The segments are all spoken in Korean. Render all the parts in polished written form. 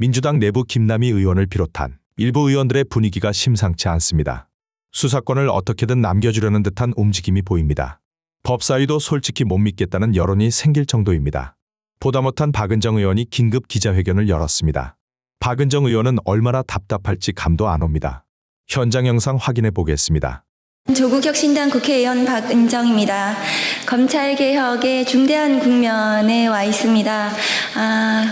민주당 내부 김남희 의원을 비롯한 일부 의원들의 분위기가 심상치 않습니다. 수사권을 어떻게든 남겨주려는 듯한 움직임이 보입니다. 법사위도 솔직히 못 믿겠다는 여론이 생길 정도입니다. 보다 못한 박은정 의원이 긴급 기자회견을 열었습니다. 박은정 의원은 얼마나 답답할지 감도 안 옵니다. 현장 영상 확인해 보겠습니다. 조국혁신당 국회의원 박은정입니다. 검찰개혁의 중대한 국면에 와 있습니다.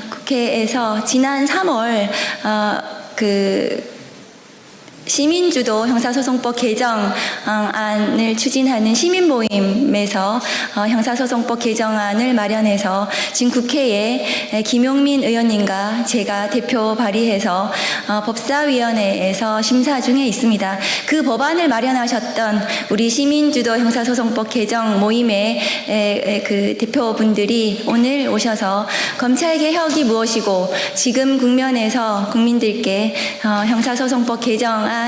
국회에서 지난 3월 시민주도 형사소송법 개정안을 추진하는 시민모임에서 형사소송법 개정안을 마련해서 지금 국회에 김용민 의원님과 제가 대표 발의해서 법사위원회에서 심사 중에 있습니다. 그 법안을 마련하셨던 우리 시민주도 형사소송법 개정 모임의 그 대표분들이 오늘 오셔서 검찰개혁이 무엇이고 지금 국면에서 국민들께 형사소송법 개정안이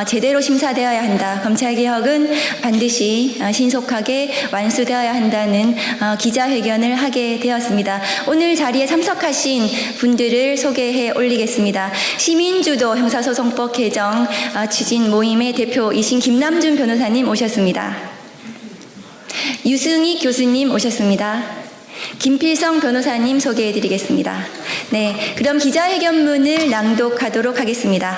제대로 심사되어야 한다. 검찰개혁은 반드시 신속하게 완수되어야 한다는 기자회견을 하게 되었습니다. 오늘 자리에 참석하신 분들을 소개해 올리겠습니다. 시민주도 형사소송법 개정 추진 모임의 대표이신 김남준 변호사님 오셨습니다. 유승익 교수님 오셨습니다. 김필성 변호사님 소개해 드리겠습니다. 네, 그럼 기자회견문을 낭독하도록 하겠습니다.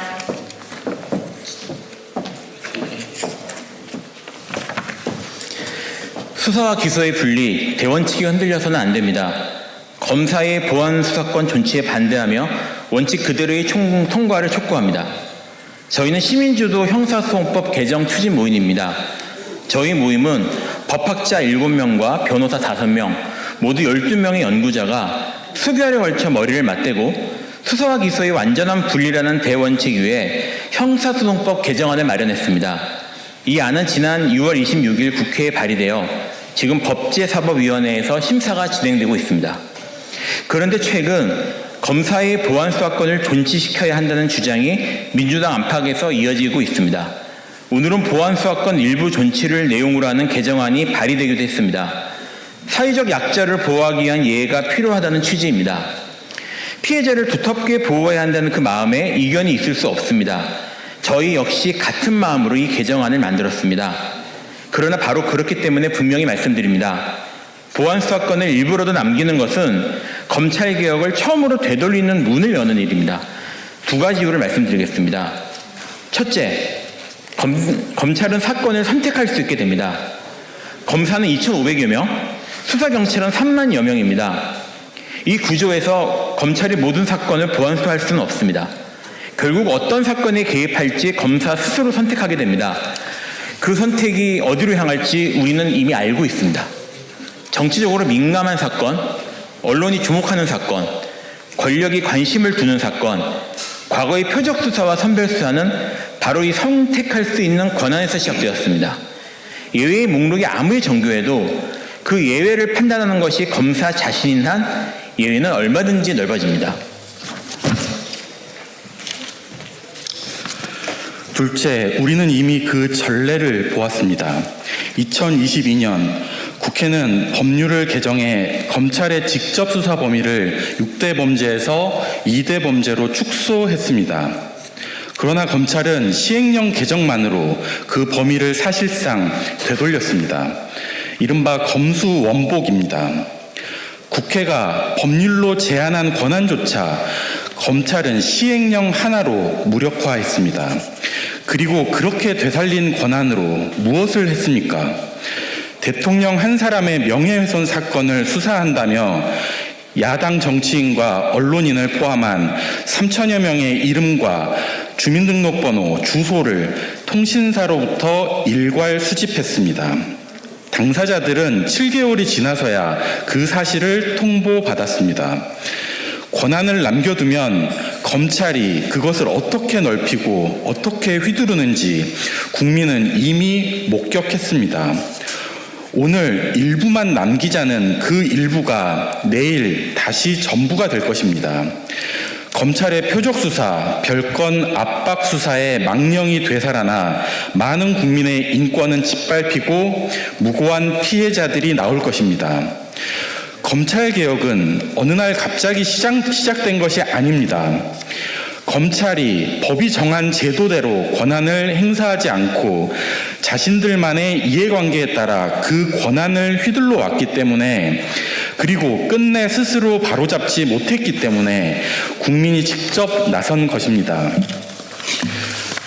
수사와 기소의 분리, 대원칙이 흔들려서는 안 됩니다. 검사의 보안 수사권 존치에 반대하며 원칙 그대로의 통과를 촉구합니다. 저희는 시민주도 형사소송법 개정 추진 모임입니다. 저희 모임은 법학자 7명과 변호사 5명, 모두 12명의 연구자가 수개월에 걸쳐 머리를 맞대고 수사와 기소의 완전한 분리라는 대원칙 위에 형사소송법 개정안을 마련했습니다. 이 안은 지난 6월 26일 국회에 발의되어 지금 법제사법위원회에서 심사가 진행되고 있습니다. 그런데 최근 검사의 보안 수사권을 존치시켜야 한다는 주장이 민주당 안팎에서 이어지고 있습니다. 오늘은 보안 수사권 일부 존치를 내용으로 하는 개정안이 발의되기도 했습니다. 사회적 약자를 보호하기 위한 예외가 필요하다는 취지입니다. 피해자를 두텁게 보호해야 한다는 그 마음에 이견이 있을 수 없습니다. 저희 역시 같은 마음으로 이 개정안을 만들었습니다. 그러나 바로 그렇기 때문에 분명히 말씀드립니다. 보안 수사권을 일부라도 남기는 것은 검찰개혁을 처음으로 되돌리는 문을 여는 일입니다. 2가지 이유를 말씀드리겠습니다. 첫째, 검찰은 사건을 선택할 수 있게 됩니다. 검사는 2,500여 명, 수사경찰은 3만여 명입니다. 이 구조에서 검찰이 모든 사건을 보안 수사할 수는 없습니다. 결국 어떤 사건에 개입할지 검사 스스로 선택하게 됩니다. 그 선택이 어디로 향할지 우리는 이미 알고 있습니다. 정치적으로 민감한 사건, 언론이 주목하는 사건, 권력이 관심을 두는 사건, 과거의 표적 수사와 선별 수사는 바로 이 선택할 수 있는 권한에서 시작되었습니다. 예외의 목록이 아무리 정교해도 그 예외를 판단하는 것이 검사 자신인 한 예외는 얼마든지 넓어집니다. 둘째, 우리는 이미 그 전례를 보았습니다. 2022년 국회는 법률을 개정해 검찰의 직접 수사 범위를 6대 범죄에서 2대 범죄로 축소했습니다. 그러나 검찰은 시행령 개정만으로 그 범위를 사실상 되돌렸습니다. 이른바 검수원복입니다. 국회가 법률로 제한한 권한조차 검찰은 시행령 하나로 무력화했습니다. 그리고 그렇게 되살린 권한으로 무엇을 했습니까? 대통령 한 사람의 명예훼손 사건을 수사한다며 야당 정치인과 언론인을 포함한 3천여 명의 이름과 주민등록번호, 주소를 통신사로부터 일괄 수집했습니다. 당사자들은 7개월이 지나서야 그 사실을 통보받았습니다. 권한을 남겨두면 검찰이 그것을 어떻게 넓히고 어떻게 휘두르는지 국민은 이미 목격했습니다. 오늘 일부만 남기자는 그 일부가 내일 다시 전부가 될 것입니다. 검찰의 표적수사, 별건 압박수사에 망령이 되살아나 많은 국민의 인권은 짓밟히고 무고한 피해자들이 나올 것입니다. 검찰개혁은 어느 날 갑자기 시작된 것이 아닙니다. 검찰이 법이 정한 제도대로 권한을 행사하지 않고 자신들만의 이해관계에 따라 그 권한을 휘둘러 왔기 때문에, 그리고 끝내 스스로 바로잡지 못했기 때문에 국민이 직접 나선 것입니다.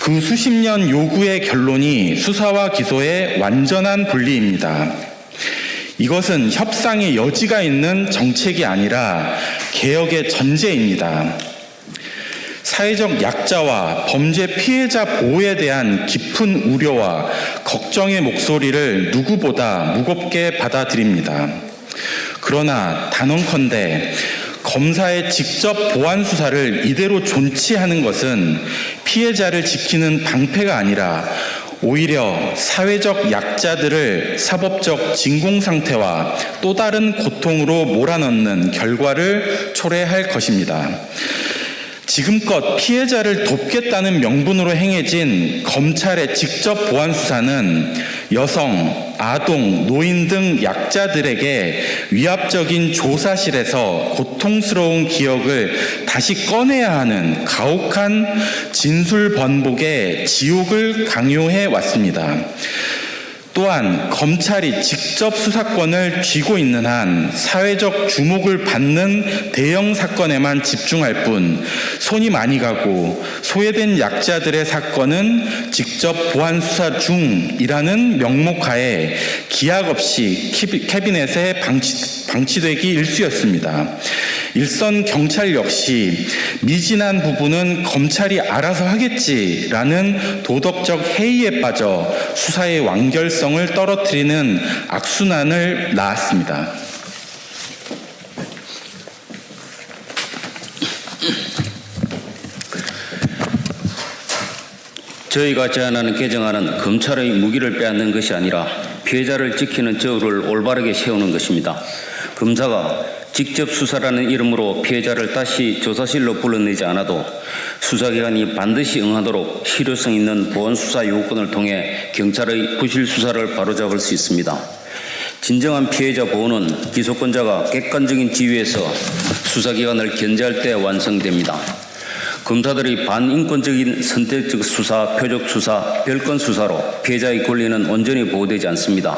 그 수십 년 요구의 결론이 수사와 기소의 완전한 분리입니다. 이것은 협상의 여지가 있는 정책이 아니라 개혁의 전제입니다. 사회적 약자와 범죄 피해자 보호에 대한 깊은 우려와 걱정의 목소리를 누구보다 무겁게 받아들입니다. 그러나 단언컨대 검사의 직접 보안 수사를 이대로 존치하는 것은 피해자를 지키는 방패가 아니라 오히려 사회적 약자들을 사법적 진공 상태와 또 다른 고통으로 몰아넣는 결과를 초래할 것입니다. 지금껏 피해자를 돕겠다는 명분으로 행해진 검찰의 직접 보안 수사는 여성, 아동, 노인 등 약자들에게 위압적인 조사실에서 고통스러운 기억을 다시 꺼내야 하는 가혹한 진술 번복의 지옥을 강요해 왔습니다. 또한 검찰이 직접 수사권을 쥐고 있는 한 사회적 주목을 받는 대형 사건에만 집중할 뿐 손이 많이 가고 소외된 약자들의 사건은 직접 보안 수사 중이라는 명목하에 기약 없이 캐비넷에 방치되기 일쑤였습니다. 일선 경찰 역시 미진한 부분은 검찰이 알아서 하겠지라는 도덕적 해이에 빠져 수사의 완결성을 떨어뜨리는 악순환을 낳았습니다. 저희가 제안하는 개정안은 검찰의 무기를 빼앗는 것이 아니라 피해자를 지키는 저울을 올바르게 세우는 것입니다. 검사가 직접 수사라는 이름으로 피해자를 다시 조사실로 불러내지 않아도 수사기관이 반드시 응하도록 실효성 있는 보안수사 요건을 통해 경찰의 부실 수사를 바로잡을 수 있습니다. 진정한 피해자 보호는 기소권자가 객관적인 지위에서 수사기관을 견제할 때 완성됩니다. 검사들이 반인권적인 선택적 수사, 표적 수사, 별건 수사로 피해자의 권리는 온전히 보호되지 않습니다.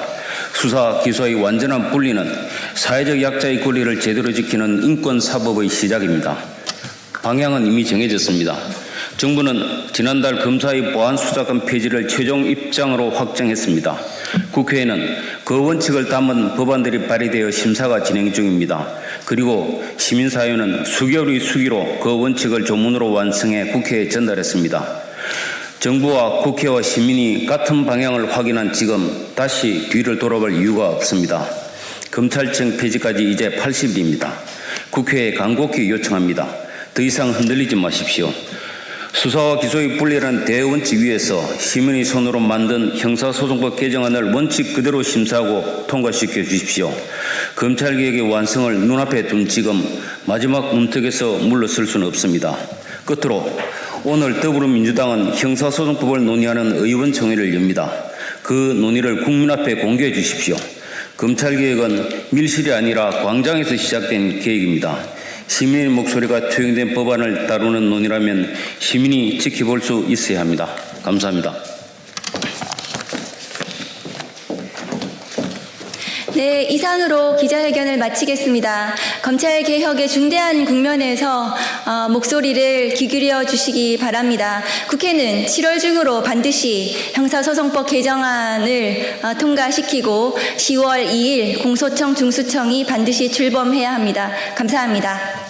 수사, 기소의 완전한 분리는 사회적 약자의 권리를 제대로 지키는 인권사법의 시작입니다. 방향은 이미 정해졌습니다. 정부는 지난달 검사의 보안수사권 폐지를 최종 입장으로 확정했습니다. 국회에는 그 원칙을 담은 법안들이 발의되어 심사가 진행 중입니다. 그리고 시민사회는 수개월의 수기로 그 원칙을 조문으로 완성해 국회에 전달했습니다. 정부와 국회와 시민이 같은 방향을 확인한 지금 다시 뒤를 돌아볼 이유가 없습니다. 검찰청 폐지까지 이제 80일입니다. 국회에 간곡히 요청합니다. 더 이상 흔들리지 마십시오. 수사와 기소의 분리라는 대원칙 위에서 시민의 손으로 만든 형사소송법 개정안을 원칙 그대로 심사하고 통과시켜 주십시오. 검찰개혁의 완성을 눈앞에 둔 지금 마지막 문턱에서 물러설 수는 없습니다. 끝으로 오늘 더불어민주당은 형사소송법을 논의하는 의원총회를 엽니다. 그 논의를 국민 앞에 공개해 주십시오. 검찰개혁은 밀실이 아니라 광장에서 시작된 계획입니다. 시민의 목소리가 투영된 법안을 다루는 논의라면 시민이 지켜볼 수 있어야 합니다. 감사합니다. 네, 이상으로 기자회견을 마치겠습니다. 검찰 개혁의 중대한 국면에서 목소리를 기울여 주시기 바랍니다. 국회는 7월 중으로 반드시 형사소송법 개정안을 통과시키고 10월 2일 공소청 중수청이 반드시 출범해야 합니다. 감사합니다.